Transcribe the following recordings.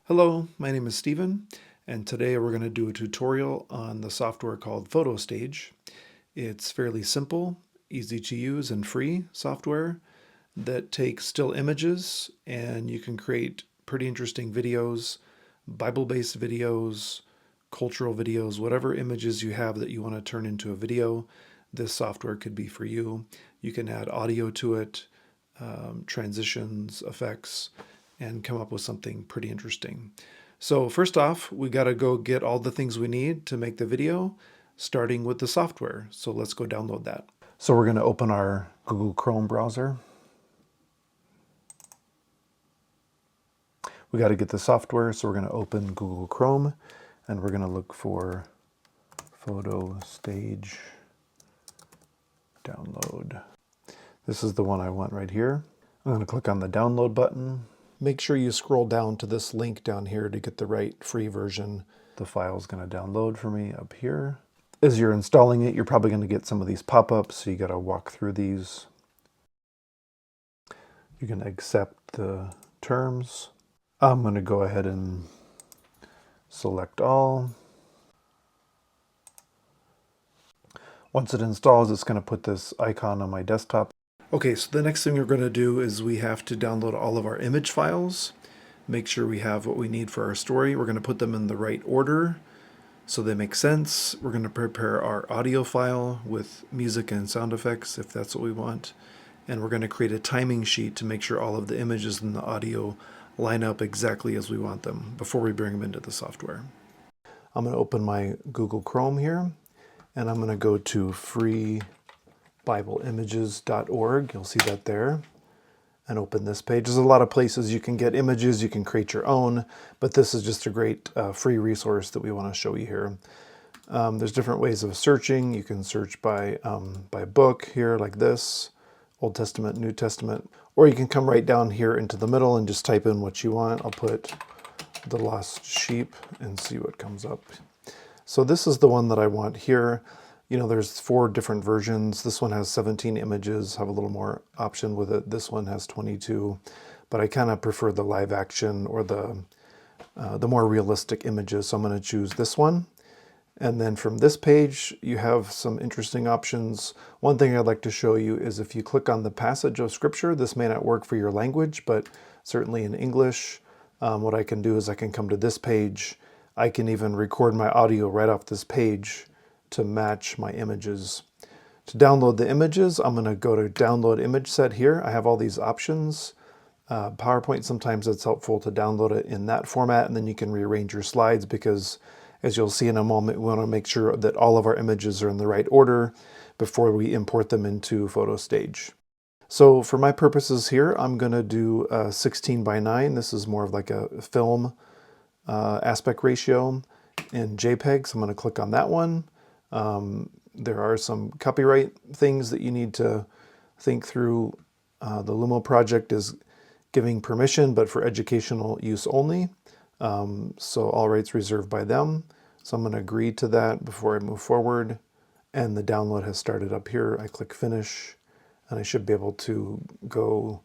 Hello, my name is Steven, and today we're going to do a tutorial on the software called PhotoStage. It's fairly simple, easy to use, and free software that takes still images, and you can create pretty interesting videos, Bible-based videos, cultural videos, whatever images you have that you want to turn into a video. This software could be for you. You can add audio to it, transitions, effects, and come up with something pretty interesting. So first off, we got to go get all the things we need to make the video, starting with the software. So let's go download that. So we're going to open our Google Chrome browser. We got to get the software, so we're going to open Google Chrome, and we're going to look for PhotoStage download. This is the one I want right here. I'm going to click on the download button. Make sure you scroll down to this link down here to get the right free version. The file is going to download for me up here. As you're installing it, you're probably going to get some of these pop-ups, so you got to walk through these. You can accept the terms. I'm going to go ahead and select all. Once it installs, it's going to put this icon on my desktop. Okay, so the next thing we're going to do is we have to download all of our image files, make sure we have what we need for our story. We're going to put them in the right order so they make sense. We're going to prepare our audio file with music and sound effects if that's what we want. And we're going to create a timing sheet to make sure all of the images and the audio line up exactly as we want them before we bring them into the software. I'm going to open my Google Chrome here, and I'm going to go to freebibleimages.org. You'll see that there. And open this page. There's a lot of places you can get images, you can create your own, but this is just a great free resource that we want to show you here. There's different ways of searching. You can search by book here like this, Old Testament, New Testament, or you can come right down here into the middle and just type in what you want. I'll put the lost sheep and see what comes up. So this is the one that I want here. You know, there's 4 different versions. This one has 17 images, have a little more option with it. This one has 22, but I kind of prefer the live action or the more realistic images. So I'm going to choose this one. And then from this page, you have some interesting options. One thing I'd like to show you is if you click on the passage of scripture, this may not work for your language, but certainly in English, what I can do is I can come to this page. I can even record my audio right off this page to match my images. To download the images, I'm going to go to download image set here. I have all these options. PowerPoint, sometimes it's helpful to download it in that format, and then you can rearrange your slides because, as you'll see in a moment, we want to make sure that all of our images are in the right order before we import them into PhotoStage. So for my purposes here, I'm going to do 16:9. This is more of like a film aspect ratio in JPEG, so I'm going to click on that one. There are some copyright things that you need to think through. The Lumo project is giving permission, but for educational use only. So all rights reserved by them. So I'm going to agree to that before I move forward. And the download has started up here. I click finish, and I should be able to go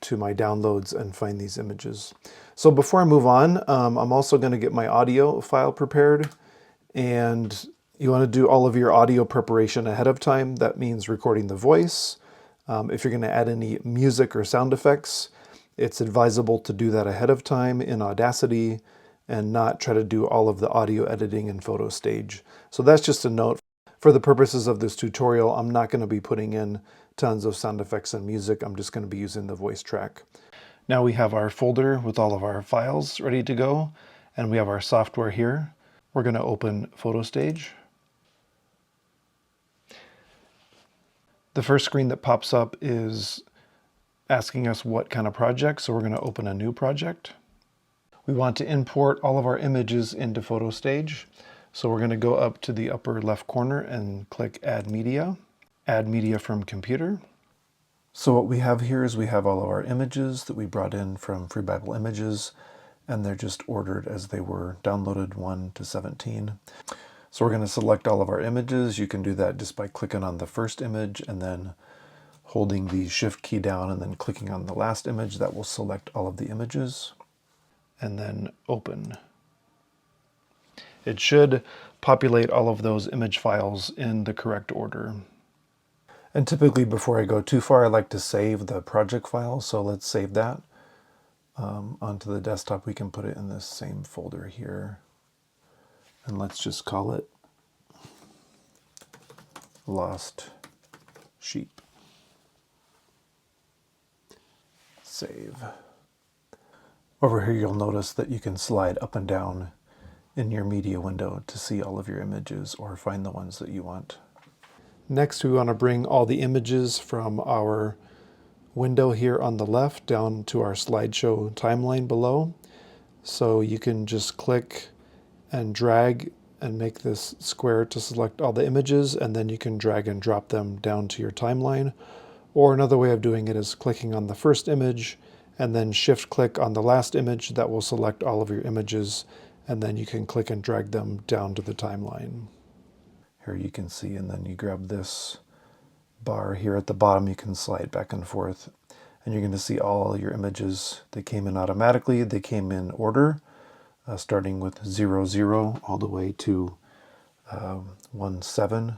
to my downloads and find these images. So before I move on, I'm also going to get my audio file prepared, and you want to do all of your audio preparation ahead of time. That means recording the voice. If you're going to add any music or sound effects, it's advisable to do that ahead of time in Audacity and not try to do all of the audio editing in PhotoStage. So that's just a note. For the purposes of this tutorial, I'm not going to be putting in tons of sound effects and music. I'm just going to be using the voice track. Now we have our folder with all of our files ready to go, and we have our software here. We're going to open PhotoStage. The first screen that pops up is asking us what kind of project, so we're going to open a new project. We want to import all of our images into PhotoStage, so we're going to go up to the upper left corner and click Add Media. Add Media from Computer. So what we have here is we have all of our images that we brought in from Free Bible Images, and they're just ordered as they were downloaded 1 to 17. So we're going to select all of our images. You can do that just by clicking on the first image and then holding the Shift key down and then clicking on the last image. That will select all of the images. and then open. It should populate all of those image files in the correct order. And typically before I go too far, I like to save the project file. So let's save that onto the desktop. We can put it in this same folder here. And let's just call it Lost Sheep. Save. Over here, you'll notice that you can slide up and down in your media window to see all of your images or find the ones that you want. Next, we want to bring all the images from our window here on the left down to our slideshow timeline below. So you can just click and drag and make this square to select all the images, and then you can drag and drop them down to your timeline. Or another way of doing it is clicking on the first image and then shift click on the last image. That will select all of your images, and then you can click and drag them down to the timeline. Here you can see, and then you grab this bar here at the bottom, you can slide back and forth, and you're going to see all your images. They came in automatically, they came in order, starting with 0, 0 all the way to 1, 7.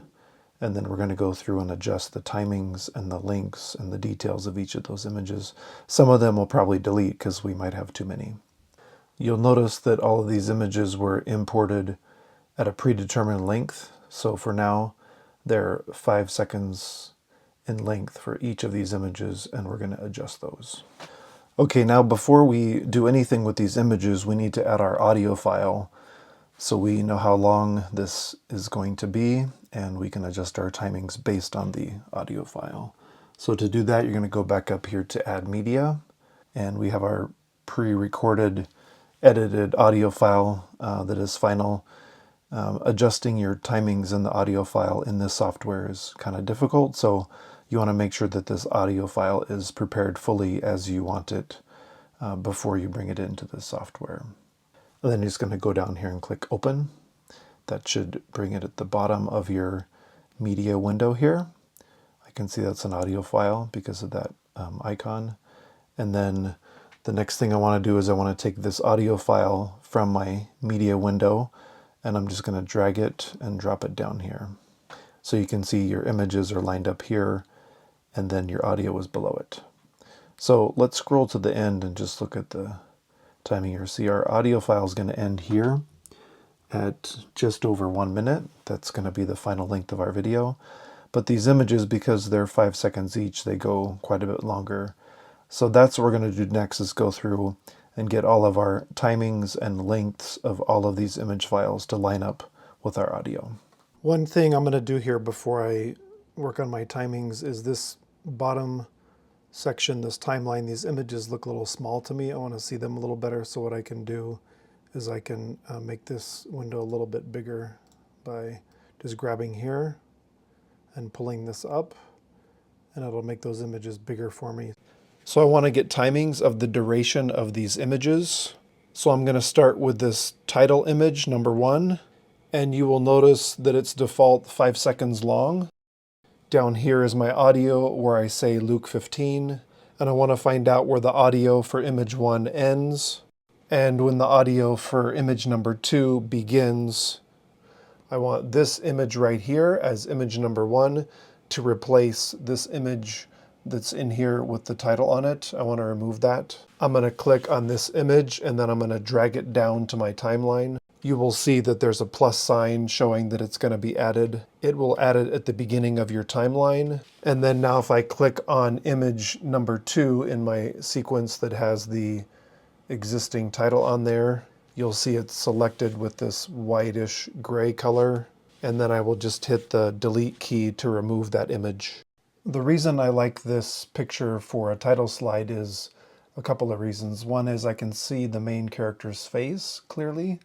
And then we're going to go through and adjust the timings and the links and the details of each of those images. Some of them we'll probably delete because we might have too many. You'll notice that all of these images were imported at a predetermined length. So for now, they're 5 seconds in length for each of these images, and we're going to adjust those. Okay, now before we do anything with these images, we need to add our audio file so we know how long this is going to be, and we can adjust our timings based on the audio file. So to do that, you're going to go back up here to Add Media, and we have our pre-recorded, edited audio file that is final. Adjusting your timings in the audio file in this software is kind of difficult, so you want to make sure that this audio file is prepared fully as you want it before you bring it into the software. And then you're just going to go down here and click Open. That should bring it at the bottom of your media window here. I can see that's an audio file because of that icon. And then the next thing I want to do is I want to take this audio file from my media window, and I'm just going to drag it and drop it down here. So you can see your images are lined up here, and then your audio is below it. So let's scroll to the end and just look at the timing here. See, our audio file is going to end here at just over 1 minute. That's going to be the final length of our video. But these images, because they're 5 seconds each, they go quite a bit longer. So that's what we're going to do next, is go through and get all of our timings and lengths of all of these image files to line up with our audio. One thing I'm going to do here before I work on my timings is this bottom section, this timeline. These images look a little small to me. I want to see them a little better, so what I can do is I can make this window a little bit bigger by just grabbing here and pulling this up, and it'll make those images bigger for me. So I want to get timings of the duration of these images. So I'm going to start with this title image, number 1, and you will notice that it's default 5 seconds long. Down here is my audio where I say Luke 15, and I want to find out where the audio for image 1 ends, and when the audio for image number 2 begins. I want this image right here as image number 1 to replace this image that's in here with the title on it. I want to remove that. I'm going to click on this image, and then I'm going to drag it down to my timeline. You will see that there's a plus sign showing that it's going to be added. It will add it at the beginning of your timeline. And then now if I click on image number 2 in my sequence that has the existing title on there, you'll see it's selected with this whitish gray color. And then I will just hit the delete key to remove that image. The reason I like this picture for a title slide is a couple of reasons. One is I can see the main character's face clearly,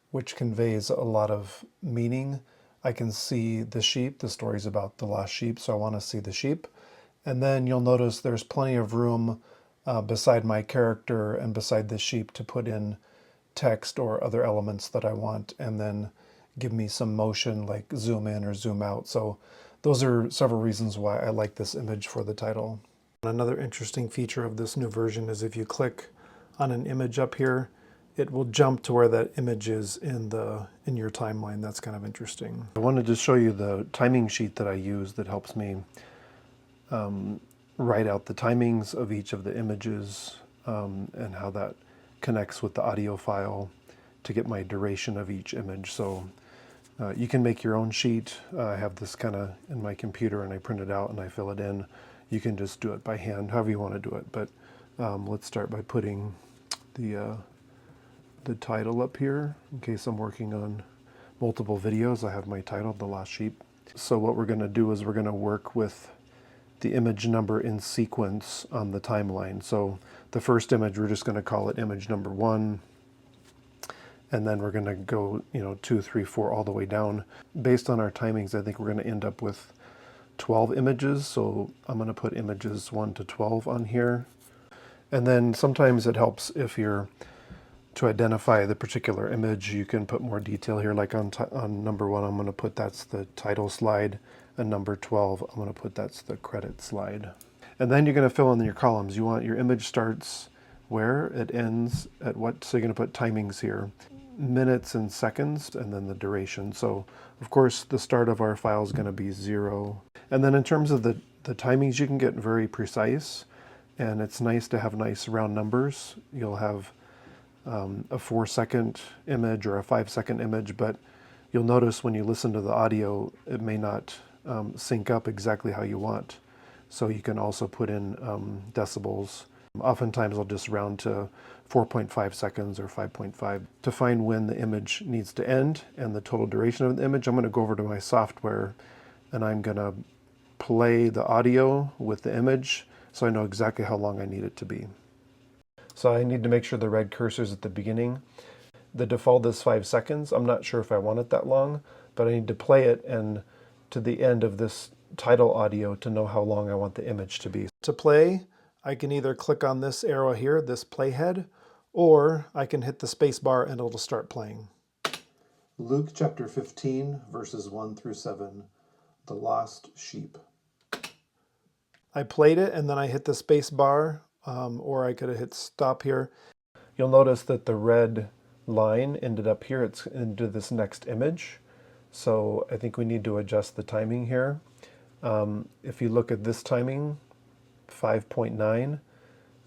which conveys a lot of meaning. I can see the sheep. The story's about the lost sheep, so I want to see the sheep. And then you'll notice there's plenty of room beside my character and beside the sheep to put in text or other elements that I want, and then give me some motion like zoom in or zoom out. So those are several reasons why I like this image for the title. Another interesting feature of this new version is if you click on an image up here, it will jump to where that image is in your timeline. That's kind of interesting. I wanted to show you the timing sheet that I use that helps me write out the timings of each of the images and how that connects with the audio file to get my duration of each image. So you can make your own sheet. I have this kind of in my computer and I print it out and I fill it in. You can just do it by hand, however you want to do it. But let's start by putting the title up here. In case I'm working on multiple videos, I have my title, The Lost Sheep. So what we're going to do is we're going to work with the image number in sequence on the timeline. So the first image, we're just going to call it image number 1. And then we're going to go, 2, 3, 4, all the way down. Based on our timings, I think we're going to end up with 12 images. So I'm going to put images 1 to 12 on here. And then sometimes it helps if you're to identify the particular image, you can put more detail here. Like on number 1, I'm going to put that's the title slide. And number 12, I'm going to put that's the credit slide. And then you're going to fill in your columns. You want your image starts where, it ends at what. So you're going to put timings here. Minutes and seconds, and then the duration. So of course the start of our file is going to be 0. And then in terms of the timings, you can get very precise, and it's nice to have nice round numbers. You'll have a 4-second image or a 5-second image, but you'll notice when you listen to the audio, it may not sync up exactly how you want. So you can also put in decibels. Oftentimes I'll just round to 4.5 seconds or 5.5 to find when the image needs to end and the total duration of the image. I'm going to go over to my software and I'm going to play the audio with the image so I know exactly how long I need it to be. So I need to make sure the red cursor is at the beginning. The default is 5 seconds. I'm not sure if I want it that long, but I need to play it and to the end of this title audio to know how long I want the image to be. To play, I can either click on this arrow here, this playhead, or I can hit the space bar and it'll start playing. Luke chapter 15, verses 1 through 7, The Lost Sheep. I played it and then I hit the space bar, or I could have hit stop here. You'll notice that the red line ended up here. It's into this next image. So I think we need to adjust the timing here. If you look at this timing, 5.9,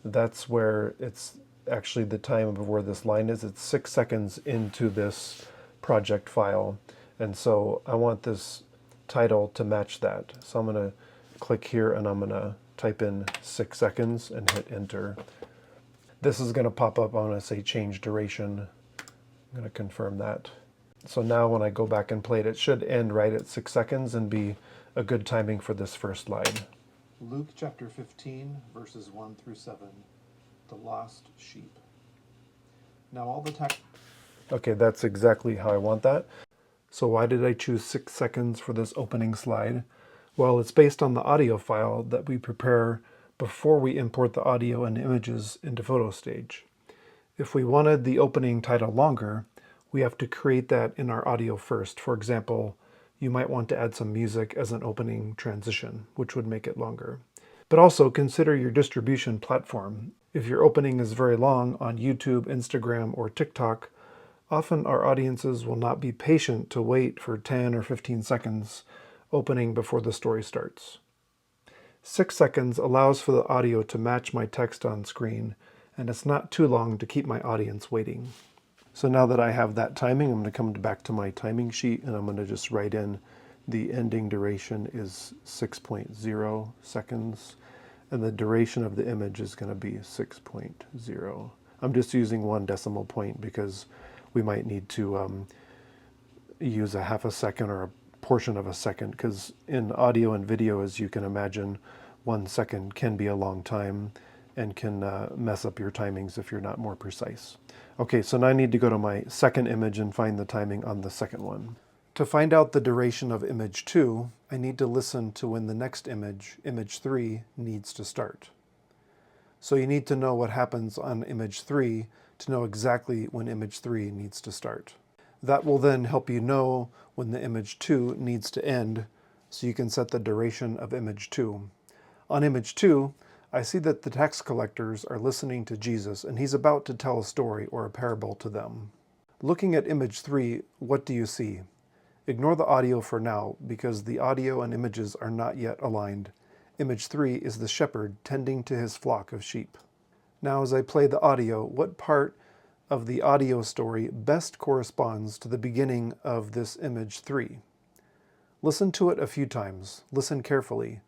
that's where it's actually the time of where this line is. It's 6 seconds into this project file. And so I want this title to match that. So I'm going to click here and I'm going to type in 6 seconds and hit enter. This is going to pop up. I'm going to say change duration. I'm going to confirm that. So now when I go back and play it, it should end right at 6 seconds and be a good timing for this first slide. Luke chapter 15, verses 1 through 7, The Lost Sheep. Now all the text... Okay, that's exactly how I want that. So why did I choose 6 seconds for this opening slide? Well, it's based on the audio file that we prepare before we import the audio and images into PhotoStage. If we wanted the opening title longer, we have to create that in our audio first. For example, you might want to add some music as an opening transition, which would make it longer. But also consider your distribution platform. If your opening is very long on YouTube, Instagram, or TikTok, often our audiences will not be patient to wait for 10 or 15 seconds opening before the story starts. 6 seconds allows for the audio to match my text on screen, and it's not too long to keep my audience waiting. So now that I have that timing, I'm going to come back to my timing sheet and I'm going to just write in the ending duration is 6.0 seconds and the duration of the image is going to be 6.0. I'm just using 1 decimal point because we might need to use a half a second or a portion of a second, because in audio and video, as you can imagine, 1 second can be a long time and can mess up your timings if you're not more precise. Okay, so now I need to go to my second image and find the timing on the second one. To find out the duration of image 2, I need to listen to when the next image, image 3, needs to start. So you need to know what happens on image 3 to know exactly when image 3 needs to start. That will then help you know when the image 2 needs to end, so you can set the duration of image 2. On image 2, I see that the tax collectors are listening to Jesus, and he's about to tell a story or a parable to them. Looking at image 3, what do you see? Ignore the audio for now, because the audio and images are not yet aligned. Image 3 is the shepherd tending to his flock of sheep. Now, as I play the audio, what part of the audio story best corresponds to the beginning of this image 3? Listen to it a few times. Listen carefully.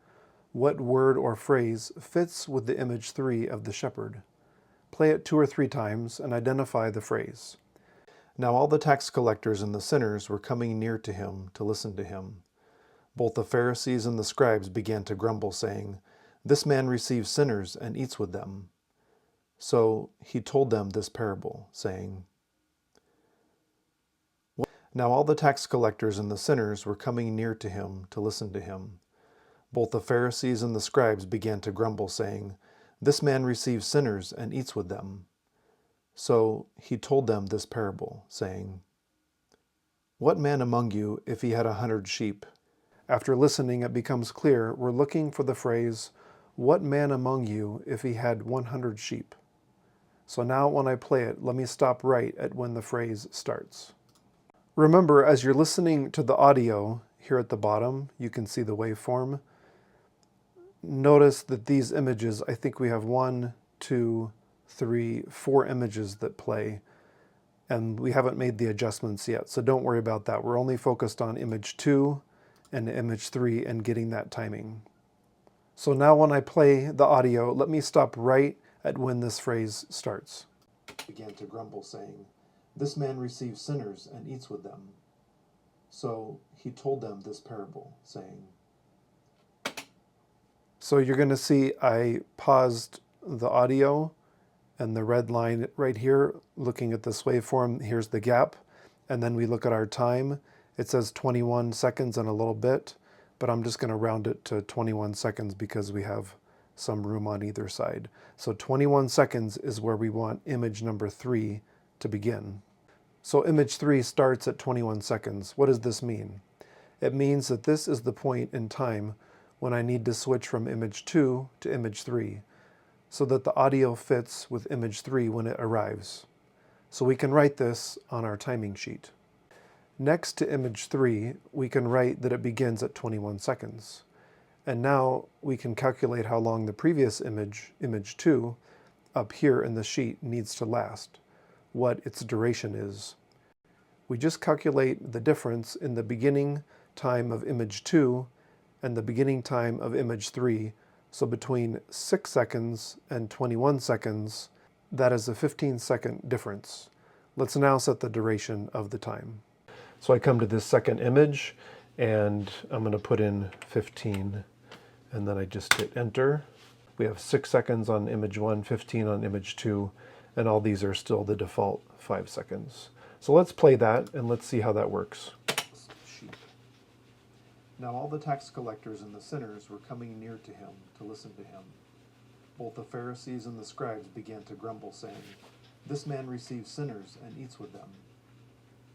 What word or phrase fits with the image 3 of the shepherd? Play it 2 or 3 times and identify the phrase. Now all the tax collectors and the sinners were coming near to him to listen to him. Both the Pharisees and the scribes began to grumble, saying, "This man receives sinners and eats with them." So he told them this parable, saying, Now all the tax collectors and the sinners were coming near to him to listen to him. Both the Pharisees and the scribes began to grumble, saying, "This man receives sinners and eats with them." So he told them this parable, saying, What man among you, if he had 100 sheep? After listening, it becomes clear we're looking for the phrase, what man among you, if he had 100 sheep? So now when I play it, let me stop right at when the phrase starts. Remember, as you're listening to the audio, here at the bottom, you can see the waveform. Notice that these images, I think we have 1, 2, 3, 4 images that play, and we haven't made the adjustments yet, so don't worry about that. We're only focused on image 2 and image 3 and getting that timing. So now when I play the audio, let me stop right at when this phrase starts. Began to grumble, saying, "This man receives sinners and eats with them." So he told them this parable, saying. So you're going to see I paused the audio, and the red line right here, looking at this waveform, here's the gap. And then we look at our time. It says 21 seconds and a little bit, but I'm just going to round it to 21 seconds because we have some room on either side. So 21 seconds is where we want image number 3 to begin. So image 3 starts at 21 seconds. What does this mean? It means that this is the point in time when I need to switch from image 2 to image 3, so that the audio fits with image 3 when it arrives. So we can write this on our timing sheet. Next to image 3, we can write that it begins at 21 seconds. And now we can calculate how long the previous image, image 2, up here in the sheet needs to last, what its duration is. We just calculate the difference in the beginning time of image 2 and the beginning time of image 3. So between 6 seconds and 21 seconds, that is a 15-second difference. Let's now set the duration of the time. So I come to this second image, and I'm going to put in 15, and then I just hit enter. We have 6 seconds on image 1, 15 on image 2, and all these are still the default 5 seconds. So let's play that, and let's see how that works. Now all the tax collectors and the sinners were coming near to him to listen to him. Both the Pharisees and the scribes began to grumble, saying, "This man receives sinners and eats with them."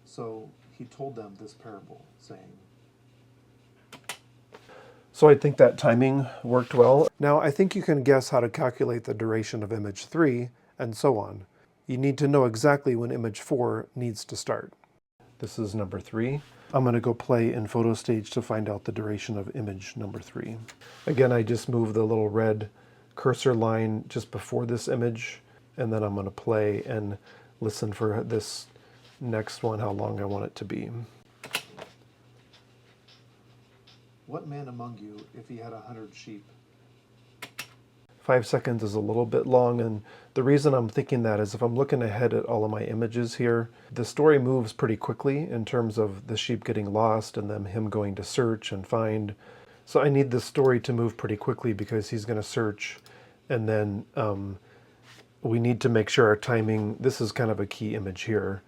So he told them this parable, saying. So I think that timing worked well. Now I think you can guess how to calculate the duration of image 3, and so on. You need to know exactly when image 4 needs to start. This is number 3. I'm going to go play in PhotoStage to find out the duration of image number 3. Again, I just move the little red cursor line just before this image, and then I'm going to play and listen for this next one, how long I want it to be. What man among you, if he had 100 sheep? 5 seconds is a little bit long, and the reason I'm thinking that is if I'm looking ahead at all of my images here, the story moves pretty quickly in terms of the sheep getting lost and then him going to search and find. So I need the story to move pretty quickly because he's going to search, and then we need to make sure our timing, this is kind of a key image here,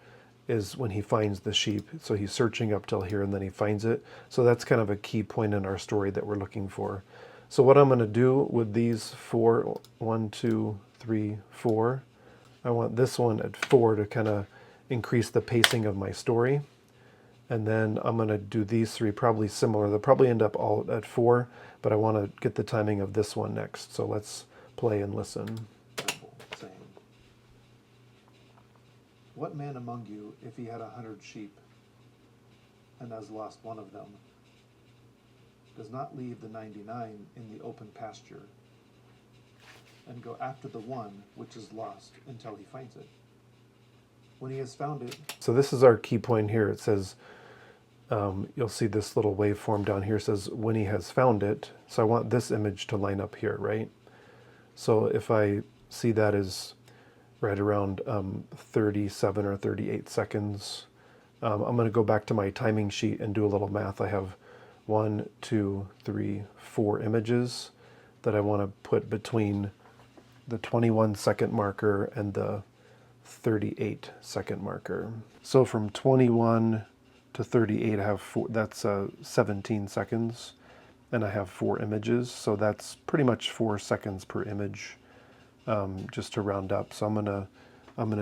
is when he finds the sheep. So he's searching up till here and then he finds it. So that's kind of a key point in our story that we're looking for. So what I'm going to do with these 4, 1, 2, 3, 4, I want this one at 4 to kind of increase the pacing of my story. And then I'm going to do these 3 probably similar. They'll probably end up all at 4, but I want to get the timing of this one next. So let's play and listen. Saying, what man among you, if he had 100 sheep, and has lost one of them, does not leave the 99 in the open pasture, and go after the one which is lost until he finds it? When he has found it. So this is our key point here. It says, you'll see this little waveform down here says when he has found it. So I want this image to line up here, right? So if I see that as right around 37 or 38 seconds, I'm going to go back to my timing sheet and do a little math. I have 1, 2, 3, 4 images that I want to put between the 21-second marker and the 38-second marker. So from 21 to 38, I have that's 17 seconds, and I have 4 images. So that's pretty much 4 seconds per image, just to round up. So I'm gonna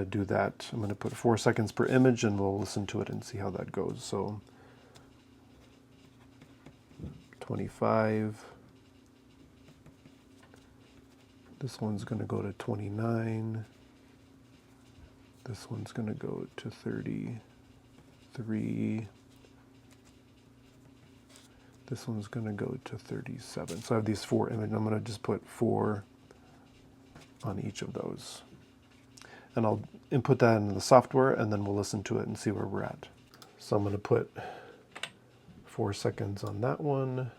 do that. I'm gonna put 4 seconds per image, and we'll listen to it and see how that goes. So 25. This one's gonna go to 29. This one's gonna go to 33. This one's gonna go to 37. So I have these 4 images. I'm gonna just put 4 on each of those. And I'll input that into the software, and then we'll listen to it and see where we're at. So I'm going to put 4 seconds on that one,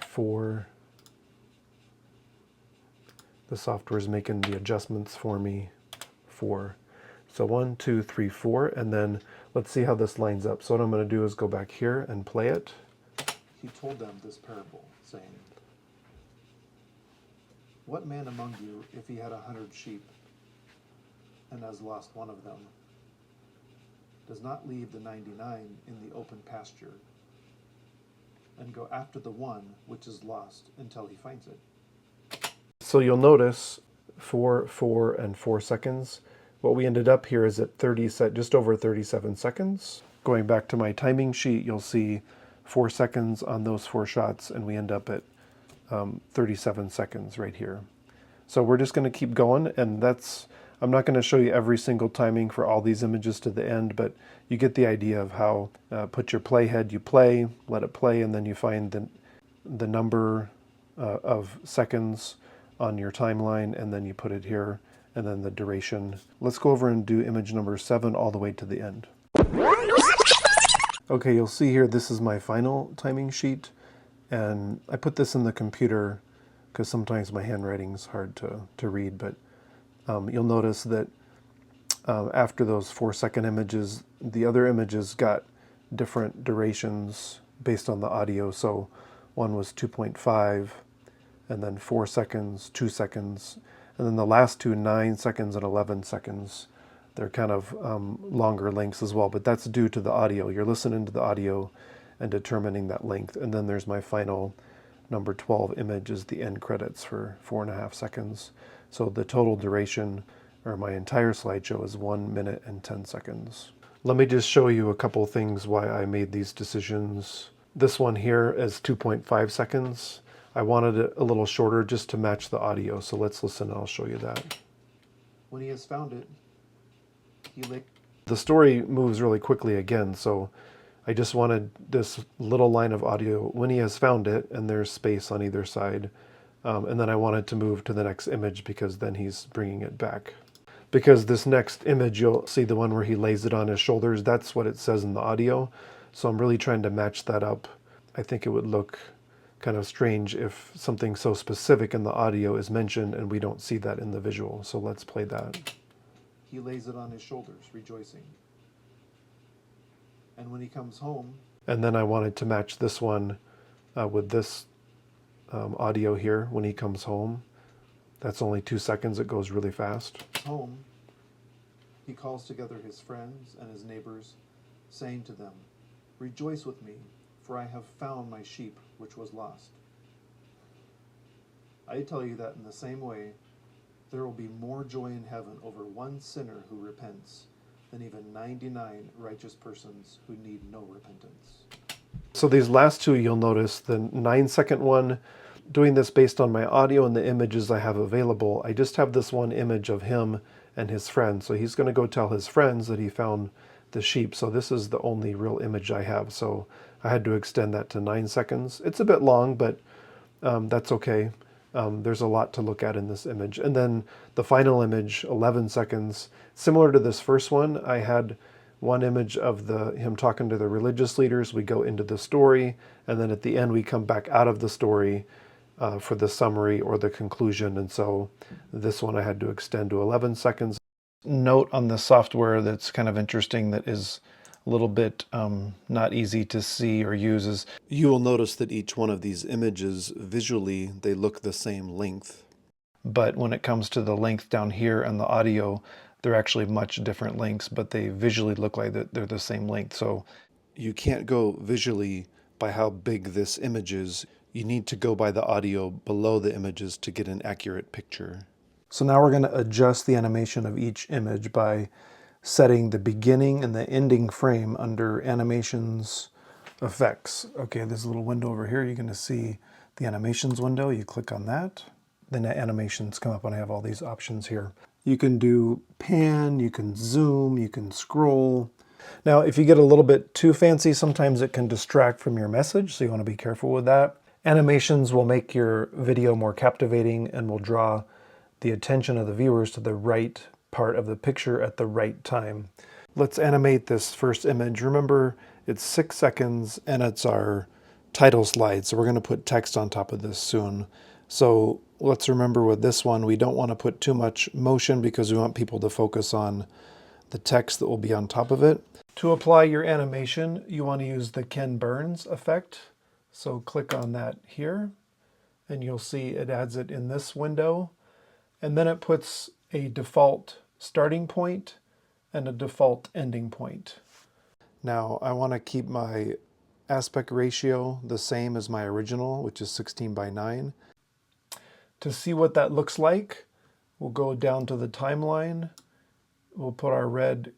4. The software is making the adjustments for me, 4. So 1, 2, 3, 4, and then let's see how this lines up. So what I'm going to do is go back here and play it. He told them this parable, saying, what man among you, if he had 100 sheep, and has lost one of them, does not leave the 99 in the open pasture, and go after the one which is lost until he finds it? So you'll notice 4, 4, and 4 seconds. What we ended up here is at just over 37 seconds. Going back to my timing sheet, you'll see 4 seconds on those 4 shots, and we end up at 37 seconds right here. So we're just going to keep going, and I'm not going to show you every single timing for all these images to the end, but you get the idea of how put your playhead, you play, let it play, and then you find the number of seconds on your timeline, and then you put it here, and then the duration. Let's go over and do image number 7 all the way to the end. Okay, you'll see here, this is my final timing sheet. And I put this in the computer because sometimes my handwriting's hard to read, but you'll notice that after those 4-second images, the other images got different durations based on the audio. So one was 2.5, and then 4 seconds, 2 seconds, and then the last two, 9 seconds and 11 seconds. They're kind of longer lengths as well, but that's due to the audio. You're listening to the audio and determining that length. And then there's my final number 12 image is the end credits for 4.5 seconds. So the total duration, or my entire slideshow, is 1 minute and 10 seconds. Let me just show you a couple things why I made these decisions. This one here is 2.5 seconds. I wanted it a little shorter just to match the audio. So let's listen and I'll show you that. When he has found it, the story moves really quickly again, so I just wanted this little line of audio, when he has found it, and there's space on either side. And then I wanted to move to the next image because then he's bringing it back. Because this next image, you'll see the one where he lays it on his shoulders. That's what it says in the audio. So I'm really trying to match that up. I think it would look kind of strange if something so specific in the audio is mentioned and we don't see that in the visual. So let's play that. He lays it on his shoulders, rejoicing. And when he comes home... And then I wanted to match this one with this audio here, when he comes home. That's only 2 seconds. It goes really fast. Home, he calls together his friends and his neighbors, saying to them, rejoice with me, for I have found my sheep which was lost. I tell you that in the same way, there will be more joy in heaven over one sinner who repents than even 99 righteous persons who need no repentance. So these last two, you'll notice the 9-second one, doing this based on my audio and the images I have available. I just have this one image of him and his friend. So he's going to go tell his friends that he found the sheep. So this is the only real image I have. So I had to extend that to 9 seconds. It's a bit long, but that's okay. There's a lot to look at in this image. And then the final image, 11 seconds, similar to this first one, I had one image of him talking to the religious leaders. We go into the story, and then at the end we come back out of the story for the summary or the conclusion. And so this one I had to extend to 11 seconds. Note on the software that's kind of interesting that is a little bit not easy to see or use is you will notice that each one of these images visually they look the same length, but when it comes to the length down here and the audio, they're actually much different lengths, but they visually look like that they're the same length. So you can't go visually by how big this image is. You need to go by the audio below the images to get an accurate picture. So now we're going to adjust the animation of each image by setting the beginning and the ending frame under Animations, Effects. Okay, there's a little window over here. You're going to see the Animations window. You click on that. Then the animations come up and I have all these options here. You can do pan, you can zoom, you can scroll. Now, if you get a little bit too fancy, sometimes it can distract from your message, so you want to be careful with that. Animations will make your video more captivating and will draw the attention of the viewers to the right part of the picture at the right time. Let's animate this first image. Remember, it's 6 seconds and it's our title slide, so we're going to put text on top of this soon. So let's remember with this one, we don't want to put too much motion because we want people to focus on the text that will be on top of it. To apply your animation, you want to use the Ken Burns effect. So click on that here, and you'll see it adds it in this window. And then it puts a default starting point and a default ending point. Now I want to keep my aspect ratio the same as my original, which is 16:9. To see what that looks like, we'll go down to the timeline. We'll put our red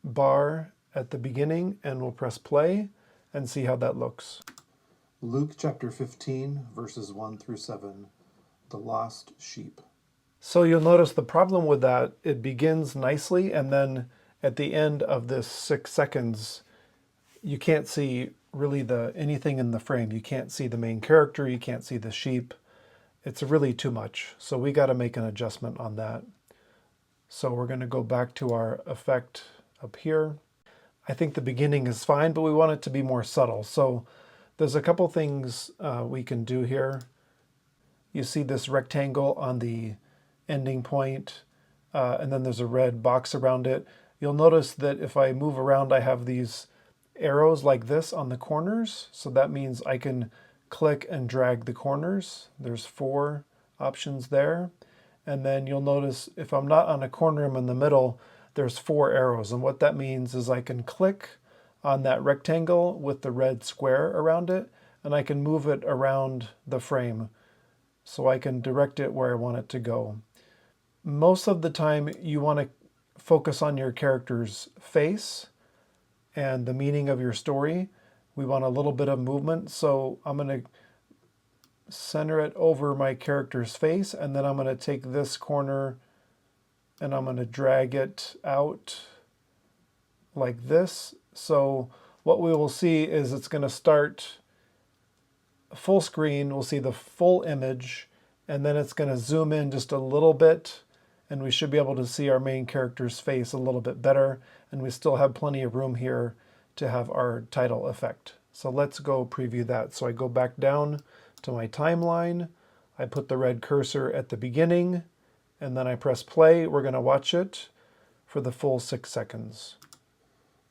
bar at the beginning and we'll press play and see how that looks. Luke chapter 15, verses 1 through 7, the lost sheep. So you'll notice the problem with that, it begins nicely and then at the end of this 6 seconds, you can't see really anything in the frame. You can't see the main character, you can't see the sheep. It's really too much. So we got to make an adjustment on that. So we're going to go back to our effect up here. I think the beginning is fine, but we want it to be more subtle. So there's a couple things we can do here. You see this rectangle on the ending point, and then there's a red box around it. You'll notice that if I move around, I have these arrows like this on the corners. So that means I can click and drag the corners. There's 4 options there. And then you'll notice if I'm not on a corner, I'm in the middle, there's 4 arrows. And what that means is I can click on that rectangle with the red square around it, and I can move it around the frame. So I can direct it where I want it to go. Most of the time you want to focus on your character's face and the meaning of your story. We want a little bit of movement, so I'm going to center it over my character's face, and then I'm going to take this corner and I'm going to drag it out like this. So what we will see is it's going to start full screen. We'll see the full image, and then it's going to zoom in just a little bit, and we should be able to see our main character's face a little bit better, and we still have plenty of room here to have our title effect. So let's go preview that. So I go back down to my timeline, I put the red cursor at the beginning, and then I press play. We're going to watch it for the full 6 seconds.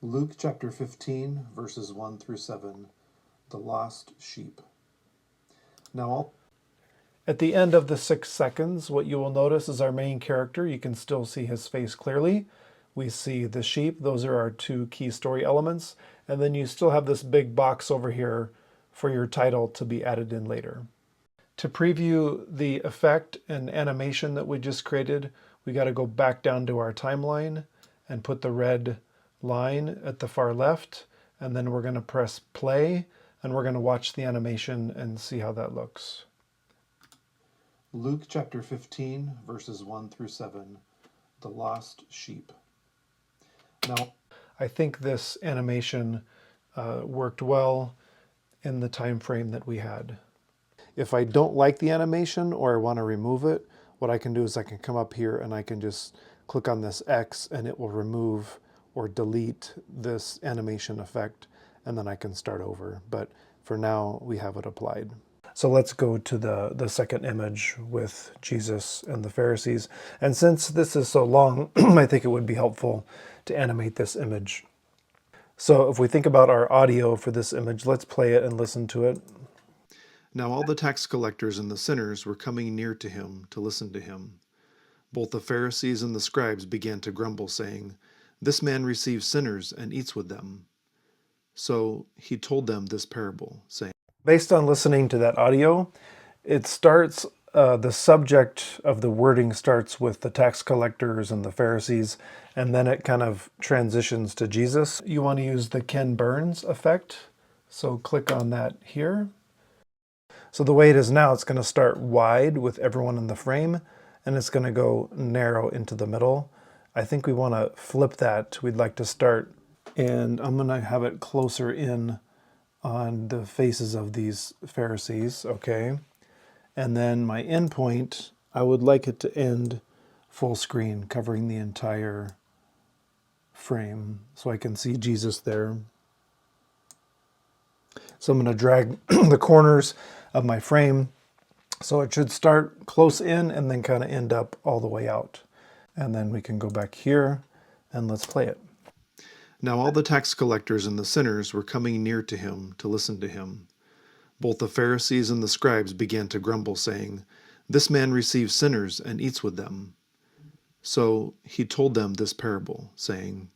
Luke chapter 15, verses 1 through 7, the lost sheep. Now at the end of the 6 seconds, what you will notice is our main character. You can still see his face clearly. We see the sheep. Those are our 2 key story elements. And then you still have this big box over here for your title to be added in later. To preview the effect and animation that we just created, we got to go back down to our timeline and put the red line at the far left. And then we're going to press play, and we're going to watch the animation and see how that looks. Luke chapter 15, verses 1 through 7, the lost sheep. Now, I think this animation worked well in the time frame that we had. If I don't like the animation or I want to remove it, what I can do is I can come up here and I can just click on this X and it will remove or delete this animation effect, and then I can start over. But for now, we have it applied. So let's go to the second image with Jesus and the Pharisees. And since this is so long, I think it would be helpful to animate this image. So if we think about our audio for this image, let's play it and listen to it. Now all the tax collectors and the sinners were coming near to him to listen to him. Both the Pharisees and the scribes began to grumble, saying, "This man receives sinners and eats with them." So he told them this parable, saying, based on listening to that audio, it starts, the subject of the wording starts with the tax collectors and the Pharisees, and then it kind of transitions to Jesus. You want to use the Ken Burns effect, so click on that here. So the way it is now, it's going to start wide with everyone in the frame, and it's going to go narrow into the middle. I think we want to flip that. We'd like to start, and I'm going to have it closer in on the faces of these Pharisees, okay? And then my endpoint, I would like it to end full screen, covering the entire frame, so I can see Jesus there. So I'm going to drag the corners of my frame so it should start close in and then kind of end up all the way out. And then we can go back here and let's play it. Now all the tax collectors and the sinners were coming near to him to listen to him. Both the Pharisees and the scribes began to grumble, saying, "This man receives sinners and eats with them." So he told them this parable, saying,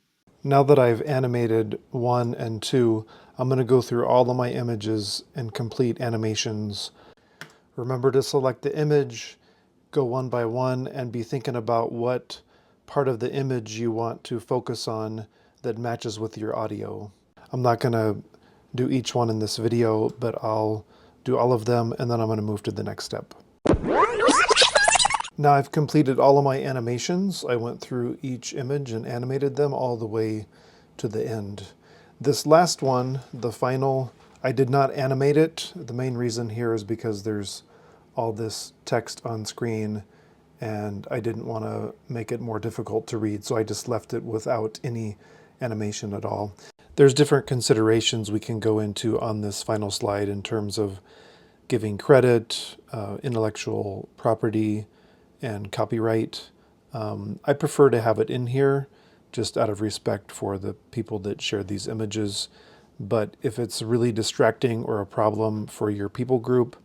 now that I've animated 1 and 2, I'm going to go through all of my images and complete animations. Remember to select the image, go one by one, and be thinking about what part of the image you want to focus on that matches with your audio. I'm not going to do each one in this video, but I'll do all of them, and then I'm going to move to the next step. Now I've completed all of my animations. I went through each image and animated them all the way to the end. This last one, the final, I did not animate it. The main reason here is because there's all this text on screen and I didn't want to make it more difficult to read, so I just left it without any animation at all. There's different considerations we can go into on this final slide in terms of giving credit, intellectual property, and copyright. I prefer to have it in here just out of respect for the people that share these images. But if it's really distracting or a problem for your people group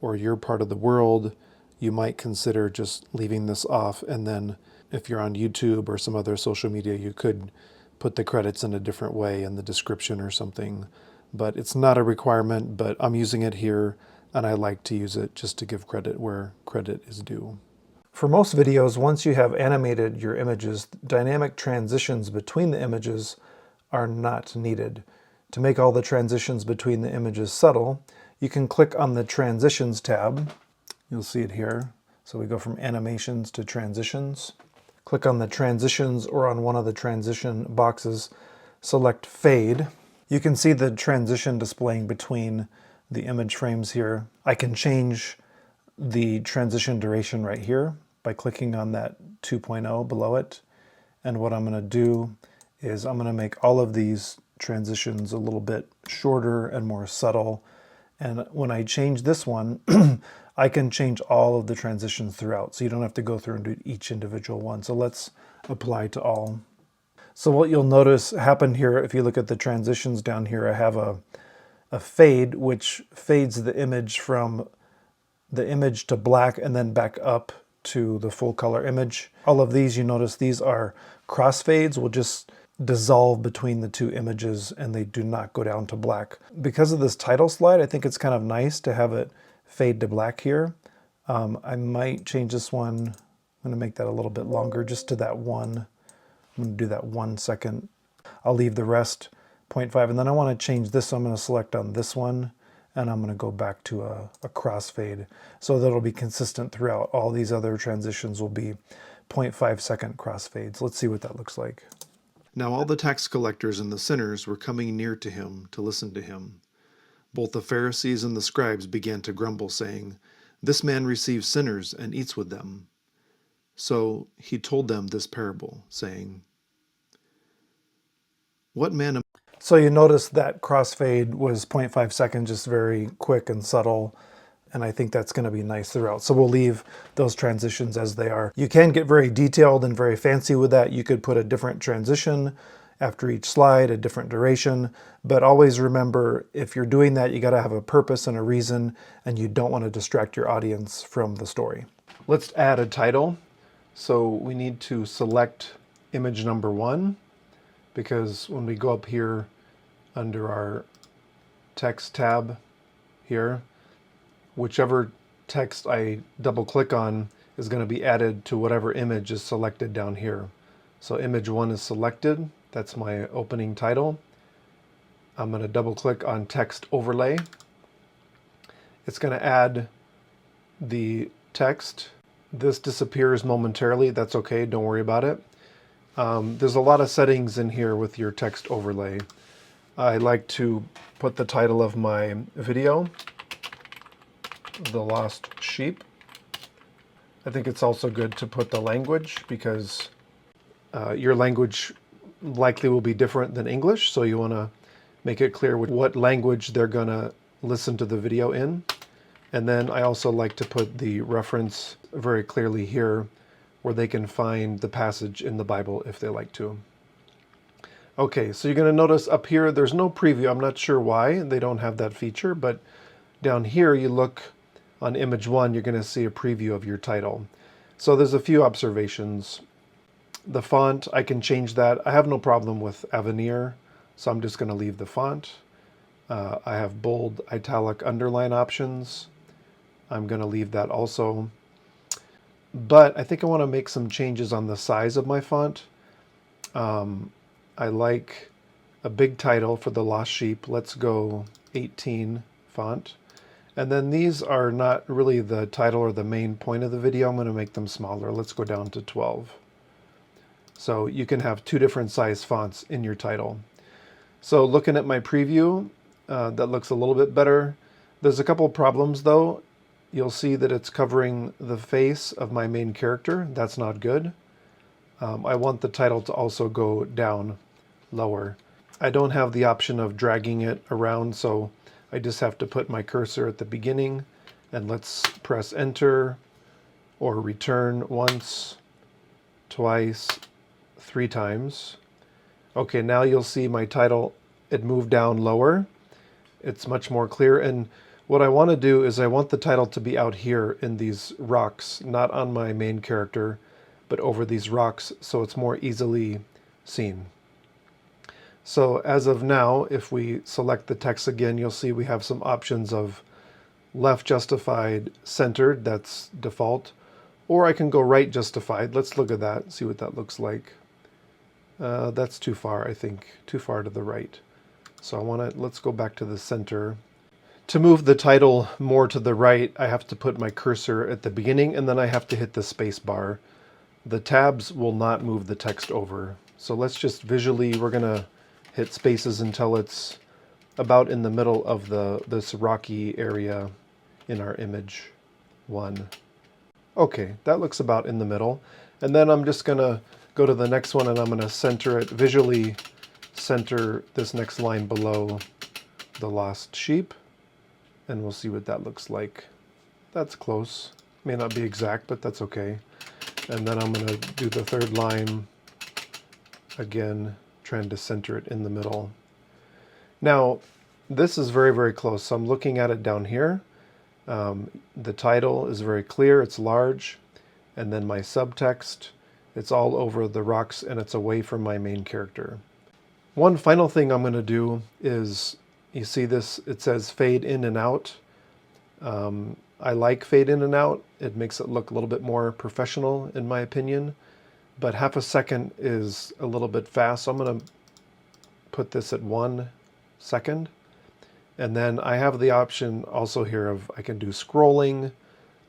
or your part of the world, you might consider just leaving this off. And then if you're on YouTube or some other social media, you could put the credits in a different way in the description or something. But it's not a requirement, but I'm using it here and I like to use it just to give credit where credit is due. For most videos, once you have animated your images, dynamic transitions between the images are not needed. To make all the transitions between the images subtle, you can click on the Transitions tab. You'll see it here. So we go from Animations to Transitions. Click on the Transitions or on one of the transition boxes, select Fade. You can see the transition displaying between the image frames here. I can change the transition duration right here by clicking on that 2.0 below it. And what I'm going to do is I'm going to make all of these transitions a little bit shorter and more subtle. And when I change this one, I can change all of the transitions throughout, so you don't have to go through and do each individual one. So let's apply to all. So what you'll notice happened here, if you look at the transitions down here, I have a fade, which fades the image from the image to black and then back up to the full color image. All of these, you notice these are crossfades, will just dissolve between the two images and they do not go down to black. Because of this title slide, I think it's kind of nice to have it fade to black here. I might change this one. I'm going to make that a little bit longer, just to that one. I'm going to do that 1 second. I'll leave the rest 0.5, and then I want to change this, so I'm going to select on this one, and I'm going to go back to a crossfade so that it'll be consistent throughout. All these other transitions will be 0.5 second crossfades. Let's see what that looks like. Now all the tax collectors and the sinners were coming near to him to listen to him. Both the Pharisees and the scribes began to grumble, saying, "This man receives sinners and eats with them." So he told them this parable, saying, "What man..." So you notice that crossfade was 0.5 seconds, just very quick and subtle. And I think that's going to be nice throughout. So we'll leave those transitions as they are. You can get very detailed and very fancy with that. You could put a different transition after each slide, a different duration. But always remember, if you're doing that, you got to have a purpose and a reason, and you don't want to distract your audience from the story. Let's add a title. So we need to select image number 1, because when we go up here under our text tab here, whichever text I double click on is going to be added to whatever image is selected down here. So image 1 is selected. That's my opening title. I'm going to double click on text overlay. It's going to add the text. This disappears momentarily. That's okay. Don't worry about it. There's a lot of settings in here with your text overlay. I like to put the title of my video, The Lost Sheep. I think it's also good to put the language, because your language likely will be different than English, so you want to make it clear what language they're going to listen to the video in. And then I also like to put the reference very clearly here, where they can find the passage in the Bible if they like to. Okay, so you're going to notice up here there's no preview. I'm not sure why they don't have that feature, but down here you look on image 1, you're going to see a preview of your title. So there's a few observations. The font, I can change that. I have no problem with Avenir, so I'm just going to leave the font. I have bold, italic, underline options. I'm going to leave that also. But I think I want to make some changes on the size of my font. I like a big title for The Lost Sheep. Let's go 18 font. And then these are not really the title or the main point of the video. I'm going to make them smaller. Let's go down to 12. So you can have 2 different size fonts in your title. So looking at my preview, that looks a little bit better. There's a couple problems though. You'll see that it's covering the face of my main character. That's not good. I want the title to also go down lower. I don't have the option of dragging it around, so I just have to put my cursor at the beginning, and let's press enter or return once, twice, 3 times. Okay, now you'll see my title, it moved down lower. It's much more clear, and what I want to do is I want the title to be out here in these rocks, not on my main character, but over these rocks, so it's more easily seen. So as of now, if we select the text again, you'll see we have some options of left justified, centered, that's default, or I can go right justified. Let's look at that, see what that looks like. That's too far, I think, too far to the right. So let's go back to the center. To move the title more to the right, I have to put my cursor at the beginning, and then I have to hit the space bar. The tabs will not move the text over. So let's just visually, we're gonna hit spaces until it's about in the middle of this rocky area in our image 1. Okay, that looks about in the middle. And then I'm just gonna go to the next one, and I'm gonna center it, visually center this next line below The Lost Sheep. And we'll see what that looks like. That's close. May not be exact, but that's okay. And then I'm gonna do the 3rd line again, trying to center it in the middle. Now, this is very, very close. So I'm looking at it down here. The title is very clear, it's large. And then my subtext, it's all over the rocks and it's away from my main character. One final thing I'm going to do is, you see this, it says fade in and out. I like fade in and out. It makes it look a little bit more professional in my opinion. But half a second is a little bit fast, so I'm going to put this at 1 second. And then I have the option also here of I can do scrolling,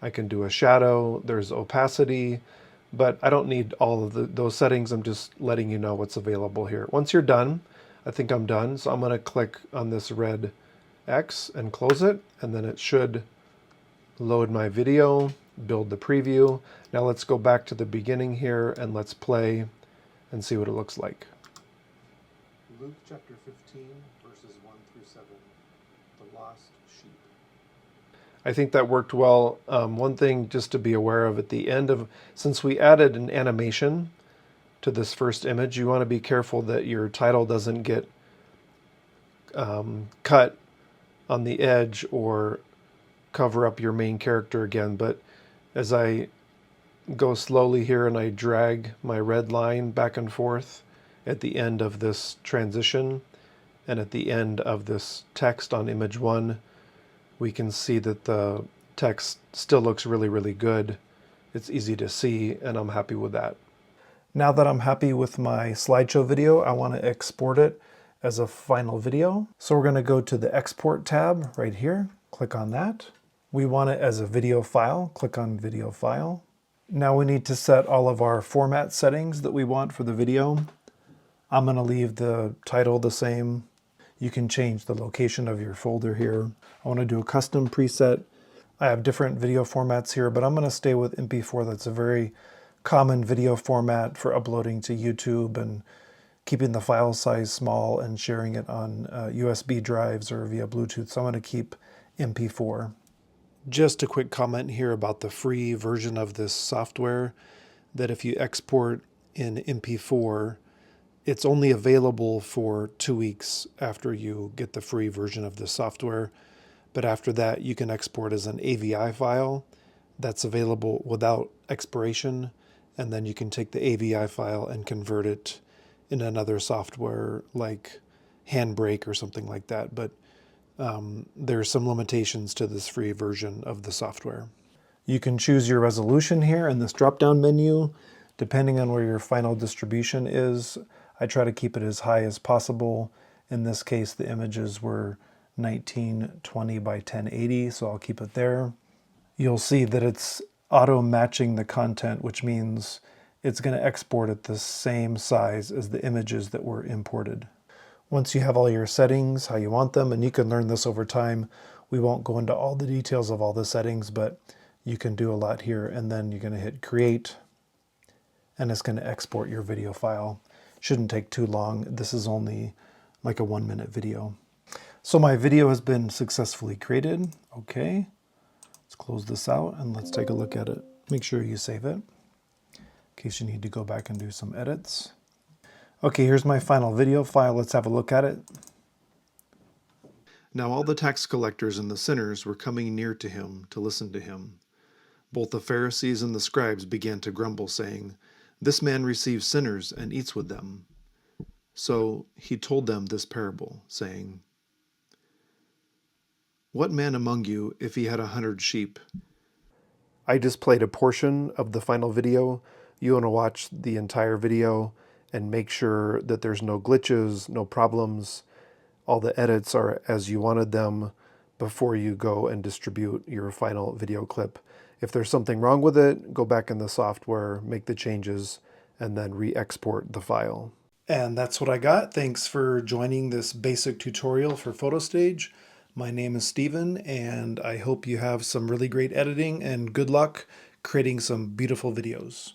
I can do a shadow, there's opacity, but I don't need all of those settings. I'm just letting you know what's available here. Once you're done, I think I'm done. So I'm going to click on this red X and close it. And then it should load my video, build the preview. Now let's go back to the beginning here and let's play and see what it looks like. Luke chapter 15, verses 1 through 7. The lost sheep. I think that worked well. One thing just to be aware of at the end of, since we added an animation to this first image, you want to be careful that your title doesn't get cut on the edge or cover up your main character again. But as I go slowly here and I drag my red line back and forth at the end of this transition and at the end of this text on image 1, we can see that the text still looks really, really good. It's easy to see, and I'm happy with that. Now that I'm happy with my slideshow video, I want to export it as a final video. So we're going to go to the Export tab right here. Click on that. We want it as a video file. Click on Video File. Now we need to set all of our format settings that we want for the video. I'm going to leave the title the same. You can change the location of your folder here. I want to do a custom preset. I have different video formats here, but I'm going to stay with MP4. That's a very common video format for uploading to YouTube and keeping the file size small and sharing it on USB drives or via Bluetooth. So I'm going to keep MP4. Just a quick comment here about the free version of this software, that if you export in MP4, it's only available for 2 weeks after you get the free version of the software. But after that, you can export as an AVI file that's available without expiration. And then you can take the AVI file and convert it in another software like Handbrake or something like that. But there are some limitations to this free version of the software. You can choose your resolution here in this drop-down menu, depending on where your final distribution is. I try to keep it as high as possible. In this case, the images were 1920 by 1080, so I'll keep it there. You'll see that it's auto-matching the content, which means it's going to export at the same size as the images that were imported. Once you have all your settings, how you want them, and you can learn this over time, we won't go into all the details of all the settings, but you can do a lot here, and then you're going to hit Create, and it's going to export your video file. Shouldn't take too long. This is only like a 1-minute video. So my video has been successfully created. Okay, let's close this out and let's take a look at it. Make sure you save it in case you need to go back and do some edits. Okay, here's my final video file. Let's have a look at it. Now all the tax collectors and the sinners were coming near to him to listen to him. Both the Pharisees and the scribes began to grumble, saying, "This man receives sinners and eats with them." So he told them this parable, saying, "What man among you, if he had 100 sheep?" I just played a portion of the final video. You want to watch the entire video and make sure that there's no glitches, no problems. All the edits are as you wanted them before you go and distribute your final video clip. If there's something wrong with it, go back in the software, make the changes, and then re-export the file. And that's what I got. Thanks for joining this basic tutorial for PhotoStage. My name is Steven, and I hope you have some really great editing and good luck creating some beautiful videos.